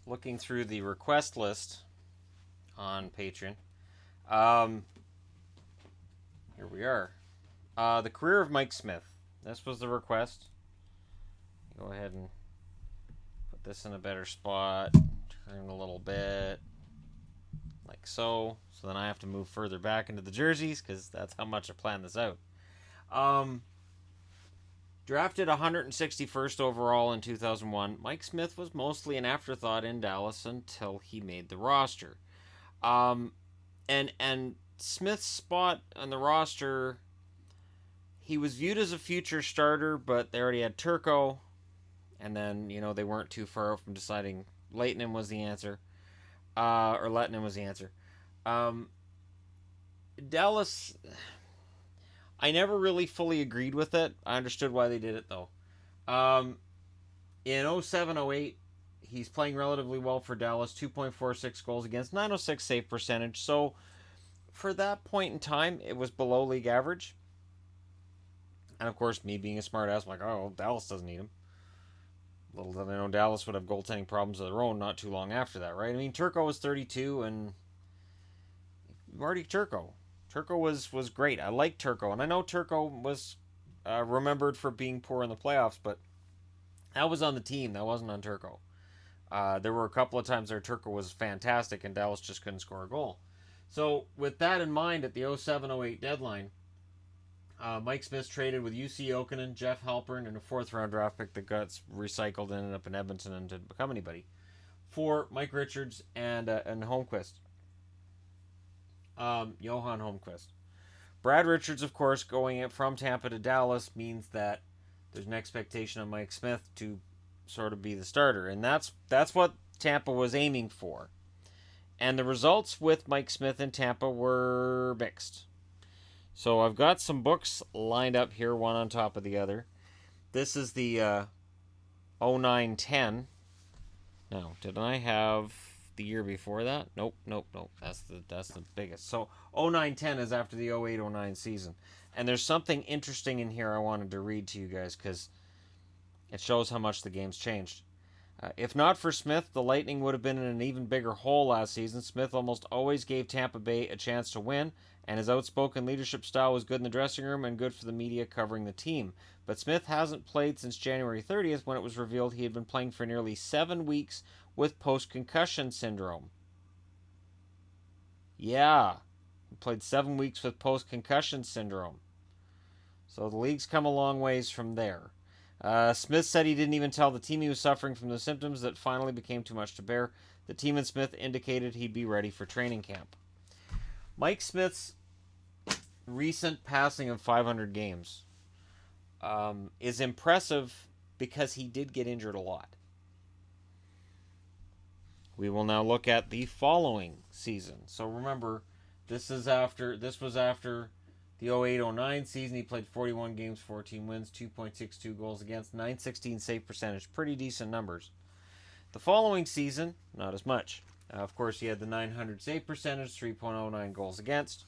looking through the request list on Patreon. Um, Here we are. The career of Mike Smith. This was the request. Go ahead and put this in a better spot. Turn a little bit. Like so. So then I have to move further back into the jerseys because that's how much I planned this out. Drafted 161st overall in 2001, Mike Smith was mostly an afterthought in Dallas until he made the roster. And Smith's spot on the roster, he was viewed as a future starter, but they already had Turco, and then they weren't too far from deciding Lehtinen was the answer, or Lehtinen was the answer. Dallas, I never really fully agreed with it. I understood why they did it though. In 07-08, he's playing relatively well for Dallas. 2.46 goals against, 906 save percentage. So for that point in time, it was below league average. And of course, me being a smart ass, I'm like, oh, Dallas doesn't need him. Little did I know Dallas would have goaltending problems of their own not too long after that, right? I mean, Turco was 32, and Marty Turco was great. I liked Turco, and I know Turco was remembered for being poor in the playoffs, but that was on the team. That wasn't on Turco. There were a couple of times where Turco was fantastic, and Dallas just couldn't score a goal. So with that in mind, at the 07-08 deadline, Mike Smith traded with UC Jokinen, Jeff Halpern, and a fourth-round draft pick that got recycled and ended up in Edmonton and didn't become anybody, for Mike Richards and Holmquist. Johan Holmquist. Brad Richards, of course, going from Tampa to Dallas means that there's an expectation on Mike Smith to sort of be the starter, and that's what Tampa was aiming for. And the results with Mike Smith in Tampa were mixed. So I've got some books lined up here, one on top of the other. This is the 09-10. Now, did I have the year before that? Nope. That's the biggest. So 09-10 is after the 08-09 season. And there's something interesting in here I wanted to read to you guys because it shows how much the game's changed. If not for Smith, the Lightning would have been in an even bigger hole last season. Smith almost always gave Tampa Bay a chance to win, and his outspoken leadership style was good in the dressing room and good for the media covering the team. But Smith hasn't played since January 30th, when it was revealed he had been playing for nearly 7 weeks with post-concussion syndrome. Yeah, he played 7 weeks with post-concussion syndrome. So the league's come a long ways from there. Smith said he didn't even tell the team he was suffering from the symptoms that finally became too much to bear. The team and Smith indicated he'd be ready for training camp. Mike Smith's recent passing of 500 games is impressive because he did get injured a lot. We will now look at the following season. So remember, this was after the 08-09 season. He played 41 games, 14 wins, 2.62 goals against, 916 save percentage. Pretty decent numbers. The following season, not as much. Of course, he had the 900 save percentage, 3.09 goals against.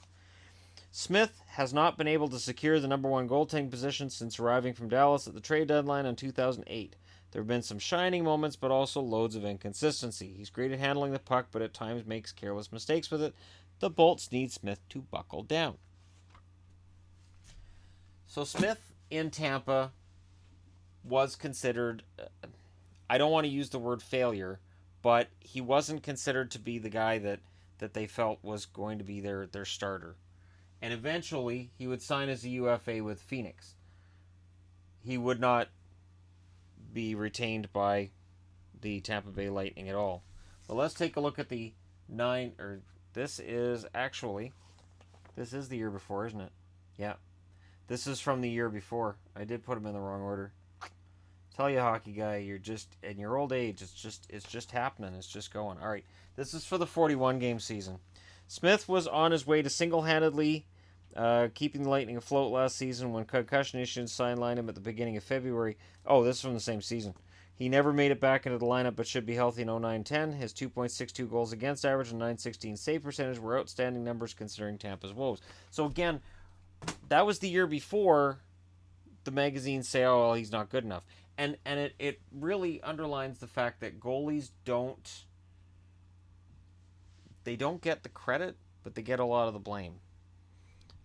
Smith has not been able to secure the number one goaltending position since arriving from Dallas at the trade deadline in 2008. There have been some shining moments, but also loads of inconsistency. He's great at handling the puck, but at times makes careless mistakes with it. The Bolts need Smith to buckle down. So Smith in Tampa was considered, I don't want to use the word failure, but he wasn't considered to be the guy that they felt was going to be their starter. And eventually, he would sign as a UFA with Phoenix. He would not be retained by the Tampa Bay Lightning at all. But let's take a look at the this is the year before, isn't it? Yeah. This is from the year before. I did put them in the wrong order. Tell you, hockey guy, you're just in your old age. It's just happening. It's just going. All right. This is for the 41 game season. Smith was on his way to single-handedly keeping the Lightning afloat last season when concussion issues sidelined him at the beginning of February. Oh, this is from the same season. He never made it back into the lineup, but should be healthy in 09-10. His 2.62 goals against average and 916 save percentage were outstanding numbers considering Tampa's woes. So again, that was the year before the magazines say, oh, well, he's not good enough. And it really underlines the fact that goalies don't they don't get the credit, but they get a lot of the blame.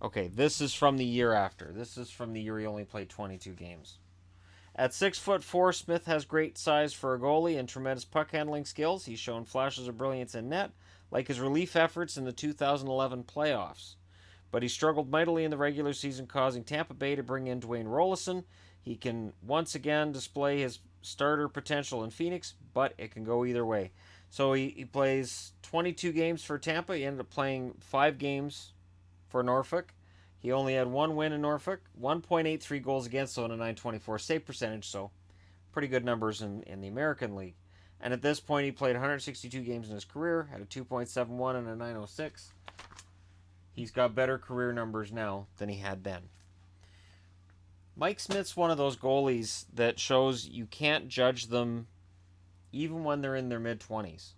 Okay, this is from the year after. This is from the year he only played 22 games. At 6'4", Smith has great size for a goalie and tremendous puck handling skills. He's shown flashes of brilliance in net, like his relief efforts in the 2011 playoffs. But he struggled mightily in the regular season, causing Tampa Bay to bring in Dwayne Rollison. He can once again display his starter potential in Phoenix, but it can go either way. So he plays 22 games for Tampa. He ended up playing 5 games for Norfolk. He only had 1 win in Norfolk, 1.83 goals against, so in a 924 save percentage, so pretty good numbers in the American League. And at this point, he played 162 games in his career, had a 2.71 and a 906. He's got better career numbers now than he had then. Mike Smith's one of those goalies that shows you can't judge them even when they're in their mid-20s.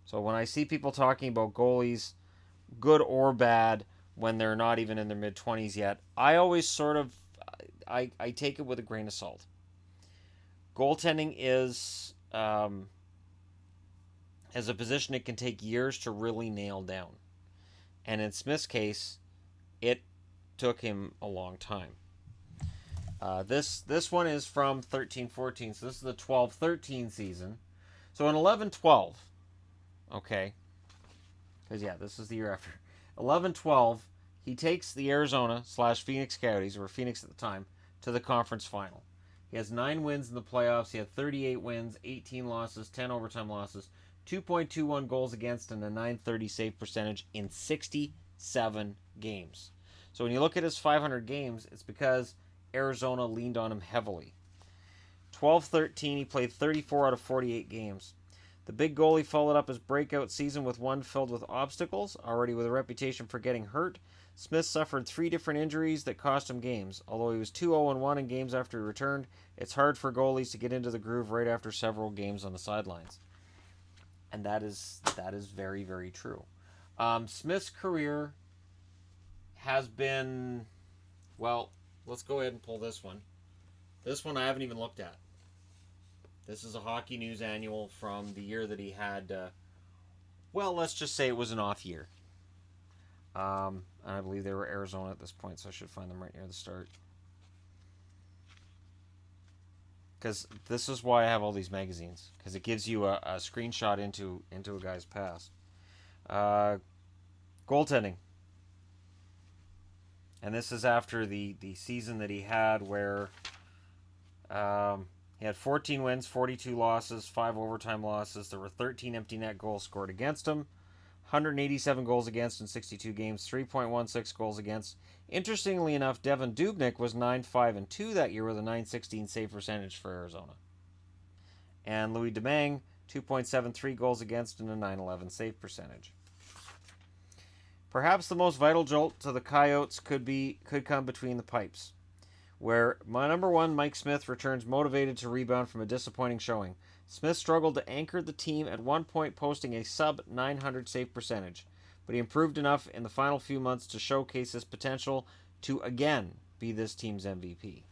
So when I see people talking about goalies, good or bad, when they're not even in their mid-20s yet, I always sort of, I take it with a grain of salt. Goaltending is as a position it can take years to really nail down. And in Smith's case, it took him a long time. This one is from 13-14, so this is the 12-13 season. So in 11-12, okay, because yeah, this is the year after. 11-12, he takes the Arizona/Phoenix Coyotes, or Phoenix at the time, to the conference final. He has 9 wins in the playoffs. He had 38 wins, 18 losses, 10 overtime losses, 2.21 goals against, and a 930 save percentage in 67 games. So when you look at his 500 games, it's because Arizona leaned on him heavily. 12-13, he played 34 out of 48 games. The big goalie followed up his breakout season with one filled with obstacles. Already with a reputation for getting hurt, Smith suffered 3 different injuries that cost him games. Although he was 2-0-1 in games after he returned, it's hard for goalies to get into the groove right after several games on the sidelines. And that is very, very true. Smith's career has been, well, let's go ahead and pull this one. This one I haven't even looked at. This is a Hockey News annual from the year that he had, well, let's just say it was an off year. And I believe they were Arizona at this point, so I should find them right near the start. Because this is why I have all these magazines, because it gives you a screenshot into a guy's past. Goaltending. And this is after the season that he had where he had 14 wins, 42 losses, 5 overtime losses. There were 13 empty net goals scored against him. 187 goals against in 62 games, 3.16 goals against. Interestingly enough, Devin Dubnyk was 9-5-2 that year with a 916 save percentage for Arizona. And Louis Domingue, 2.73 goals against and a 911 save percentage. Perhaps the most vital jolt to the Coyotes could come between the pipes, where my number 1, Mike Smith, returns motivated to rebound from a disappointing showing. Smith struggled to anchor the team at one point, posting a sub-900 save percentage, but he improved enough in the final few months to showcase his potential to again be this team's MVP.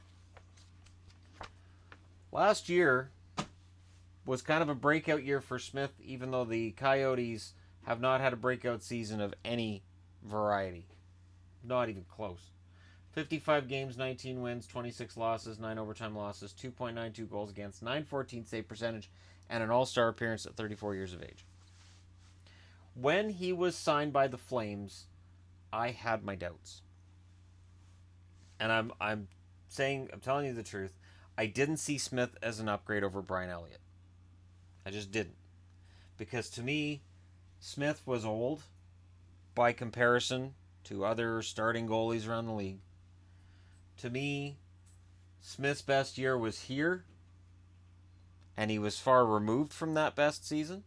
Last year was kind of a breakout year for Smith, even though the Coyotes have not had a breakout season of any variety. Not even close. 55 games, 19 wins, 26 losses, 9 overtime losses, 2.92 goals against, 914 save percentage, and an all-star appearance at 34 years of age. When he was signed by the Flames, I had my doubts. And I'm telling you the truth, I didn't see Smith as an upgrade over Brian Elliott. I just didn't. Because to me, Smith was old by comparison to other starting goalies around the league. To me, Smith's best year was here, and he was far removed from that best season.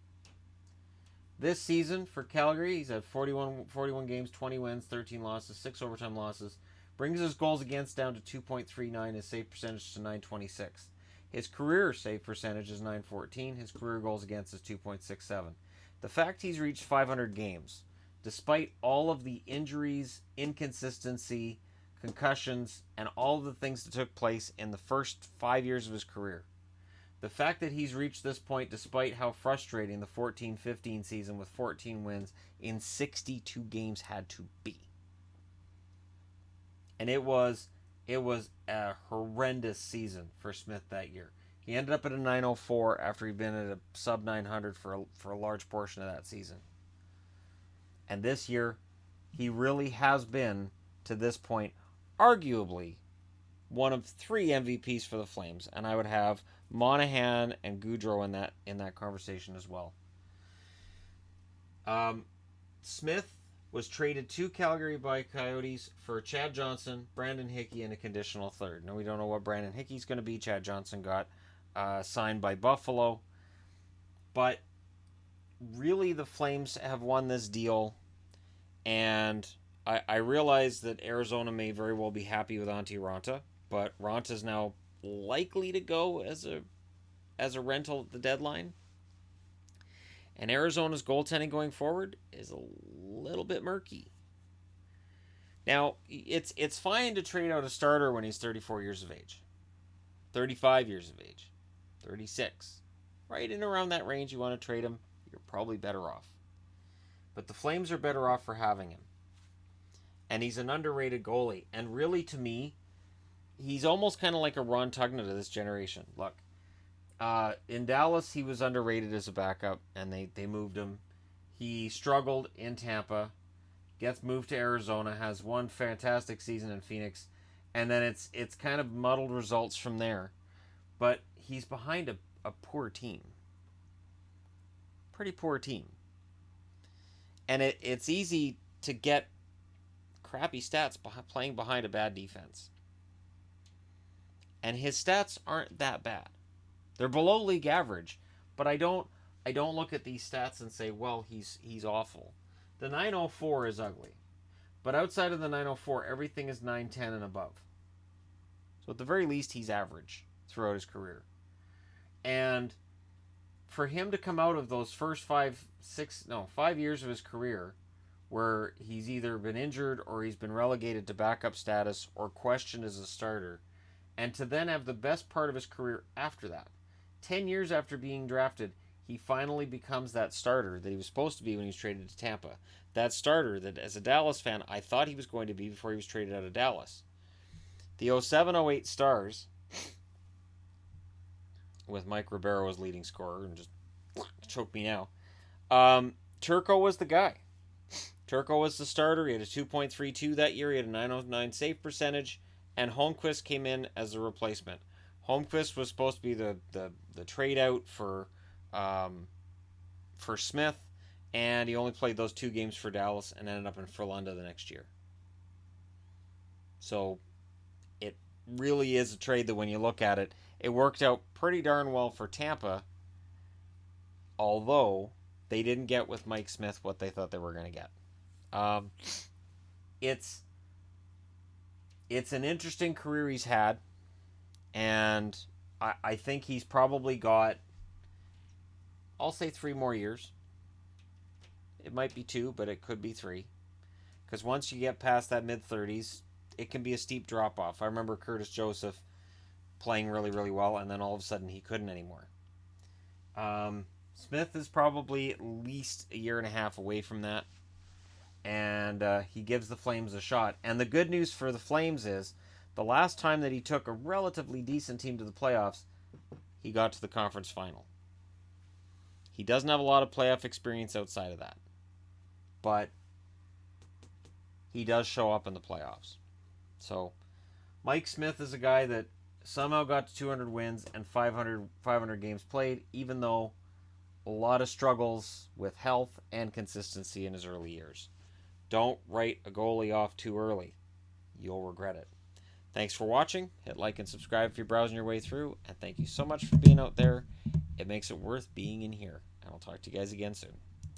This season for Calgary, he's had 41 games, 20 wins, 13 losses, 6 overtime losses. Brings his goals against down to 2.39, his save percentage to 926. His career save percentage is 914, his career goals against is 2.67. The fact he's reached 500 games, despite all of the injuries, inconsistency, concussions, and all of the things that took place in the first 5 years of his career. The fact that he's reached this point despite how frustrating the 14-15 season with 14 wins in 62 games had to be. And it was a horrendous season for Smith that year. He ended up at a 904 after he'd been at a sub 900 for a large portion of that season. And this year, he really has been, to this point, arguably one of 3 MVPs for the Flames, and I would have Monahan and Gaudreau in that conversation as well. Smith was traded to Calgary by Coyotes for Chad Johnson, Brandon Hickey, and a conditional third. Now, we don't know what Brandon Hickey's going to be. Chad Johnson got signed by Buffalo. But really, the Flames have won this deal, and I realize that Arizona may very well be happy with Antti Raanta, but Ranta's now likely to go as a rental at the deadline. And Arizona's goaltending going forward is a little bit murky. Now, it's fine to trade out a starter when he's 34 years of age, 35 years of age, 36. Right in around that range, you want to trade him, you're probably better off. But the Flames are better off for having him. And he's an underrated goalie. And really, to me, he's almost kind of like a Ron Tugnutt of this generation. Look, in Dallas, he was underrated as a backup, and they moved him. He struggled in Tampa, gets moved to Arizona, has one fantastic season in Phoenix, and then it's kind of muddled results from there. But he's behind a poor team. Pretty poor team. And it's easy to get crappy stats playing behind a bad defense. And his stats aren't that bad. They're below league average, but I don't look at these stats and say, well, he's awful. The 904 is ugly. But outside of the 904, everything is 910 and above. So at the very least, he's average throughout his career. And for him to come out of those first 5 years of his career where he's either been injured or he's been relegated to backup status or questioned as a starter, and to then have the best part of his career after that, 10 years after being drafted, he finally becomes that starter that he was supposed to be when he was traded to Tampa. That starter that, as a Dallas fan, I thought he was going to be before he was traded out of Dallas. The 07-08 Stars, with Mike Ribeiro as leading scorer, and just choke me now, Turco was the guy. Turco was the starter. He had a 2.32 that year. He had a 909 save percentage, and Holmquist came in as a replacement. Holmquist was supposed to be the trade out for Smith, and he only played those 2 games for Dallas and ended up in Frölunda the next year. So it really is a trade that when you look at it, it worked out pretty darn well for Tampa, although they didn't get with Mike Smith what they thought they were going to get. It's an interesting career he's had, and I think he's probably got, I'll say 3 more years. It might be 2, but it could be 3. Because once you get past that mid-30s, it can be a steep drop-off. I remember Curtis Joseph playing really, really well, and then all of a sudden he couldn't anymore. Smith is probably at least a year and a half away from that, and he gives the Flames a shot. And the good news for the Flames is, the last time that he took a relatively decent team to the playoffs, he got to the conference final. He doesn't have a lot of playoff experience outside of that, but he does show up in the playoffs. So Mike Smith is a guy that somehow got to 200 wins and 500 games played, even though a lot of struggles with health and consistency in his early years. Don't write a goalie off too early. You'll regret it. Thanks for watching. Hit like and subscribe if you're browsing your way through. And thank you so much for being out there. It makes it worth being in here. And I'll talk to you guys again soon.